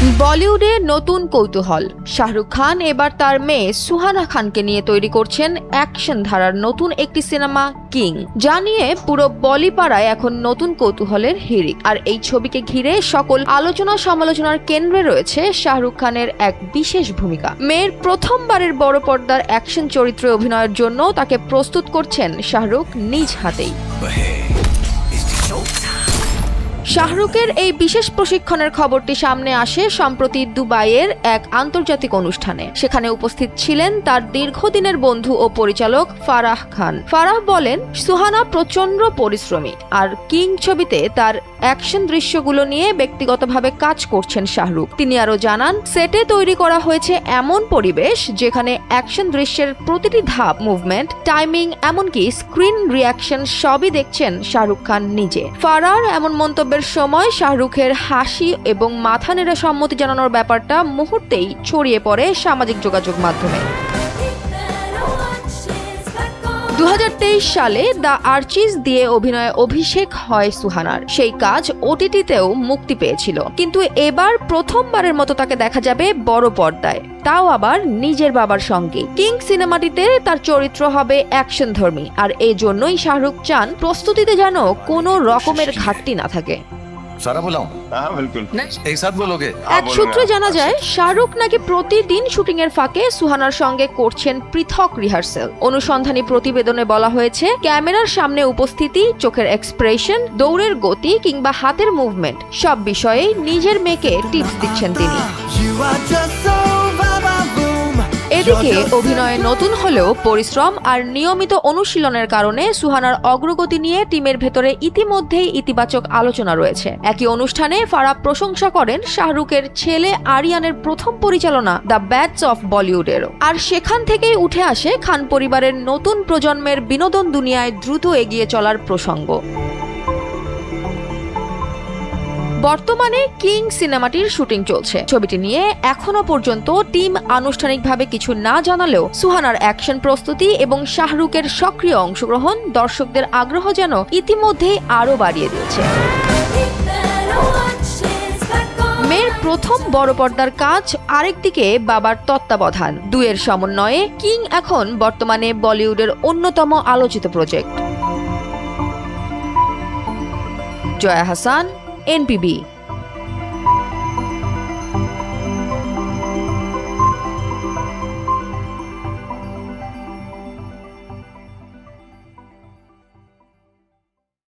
বলিউডে নতুন কৌতূহল। শাহরুখ খান এবার তার মেয়ে সুহানা খানকে নিয়ে তৈরি করছেন অ্যাকশন ধারার নতুন একটি সিনেমা কিং, যা নিয়ে পুরো বলিপাড়ায় এখন নতুন কৌতূহলের হিড়িক। আর এই ছবিকে ঘিরে সকল আলোচনা সমালোচনার কেন্দ্রে রয়েছে শাহরুখ খানের এক বিশেষ ভূমিকা। মেয়ের প্রথমবারের বড় পর্দার অ্যাকশন চরিত্রে অভিনয়ের জন্য তাকে প্রস্তুত করছেন শাহরুখ নিজ হাতেই। শাহরুখের এই বিশেষ প্রশিক্ষণের খবরটি সামনে আসে সম্প্রতি দুবাইয়ের এক আন্তর্জাতিক অনুষ্ঠানে। সেখানে উপস্থিত ছিলেন তার দীর্ঘদিনের বন্ধু ও পরিচালক ফারাহ খান। ফারাহ বলেন, সুহানা প্রচন্ড পরিশ্রমী, আর কিং ছবিতে তার অ্যাকশন দৃশ্যগুলো নিয়ে ব্যক্তিগতভাবে কাজ করছেন শাহরুখ। তিনি আরও জানান, সেটে তৈরি করা হয়েছে এমন পরিবেশ যেখানে অ্যাকশন দৃশ্যের প্রতিটি ধাপ, মুভমেন্ট, টাইমিং, এমনকি স্ক্রিন রিয়াকশন সবই দেখছেন শাহরুখ খান নিজে। ফারাহর এমন মন্তব্যের সময় শাহরুখের হাসি এবং মাথা নেড়ে সম্মতি জানানোর ব্যাপারটা মুহূর্তেই ছড়িয়ে পড়ে সামাজিক যোগাযোগ মাধ্যমে। 2023 সালে দ্য আর্চিজ দিয়ে অভিনয়ে অভিষেক হয় সুহানার। সেই কাজ ওটিটিতেও মুক্তি পেয়েছিল, কিন্তু এবার প্রথমবারের মতো তাকে দেখা যাবে বড় পর্দায়, তাও আবার নিজের বাবার সঙ্গে। কিং সিনেমাটিতে তার চরিত্র হবে অ্যাকশনধর্মী, আর এই জন্যই শাহরুখ চান প্রস্তুতিতে যেন কোনো রকমের ঘাটতি না থাকে। सारा बुलाऊं? हाँ बिल्कुल। एक साथ बोलोगे? এক সূত্রে জানা যায়, শাহরুখ নাকি প্রতিদিন শুটিং এর ফাঁকে সুহানার সঙ্গে করছেন পৃথক রিহার্সেল। অনুসন্ধানী প্রতিবেদনে বলা হয়েছে, ক্যামেরার সামনে উপস্থিতি, চোখের এক্সপ্রেশন, দৌড়ের গতি কিংবা হাতের মুভমেন্ট সব বিষয়েই নিজের মেয়েকে টিপস দিচ্ছেন তিনি। এদিকে অভিনয়ে নতুন হলেও পরিশ্রম আর নিয়মিত অনুশীলনের কারণে সুহানার অগ্রগতি নিয়ে টিমের ভেতরে ইতিমধ্যেই ইতিবাচক আলোচনা রয়েছে। একই অনুষ্ঠানে ফারাহ প্রশংসা করেন শাহরুখের ছেলে আরিয়ানের প্রথম পরিচালনা দ্য ব্যাটস অফ বলিউডেরও। আর সেখান থেকেই উঠে আসে খান পরিবারের নতুন প্রজন্মের বিনোদন দুনিয়ায় দ্রুত এগিয়ে চলার প্রসঙ্গ। বর্তমানে কিং সিনেমাটির শুটিং চলছে। ছবিটি নিয়ে এখনো পর্যন্ত টিম আনুষ্ঠানিকভাবে কিছু না জানালেও সুহানার অ্যাকশন প্রস্তুতি এবং শাহরুখের সক্রিয় অংশগ্রহণ দর্শকদের আগ্রহ যেন ইতিমধ্যেই আরও বাড়িয়ে দিয়েছে। মেয়ের প্রথম বড় পর্দার কাজ, আরেকদিকে বাবার তত্ত্বাবধান, দুয়ের সমন্বয়ে কিং এখন বর্তমানে বলিউডের অন্যতম আলোচিত প্রজেক্ট। জয়া হাসান, NPB।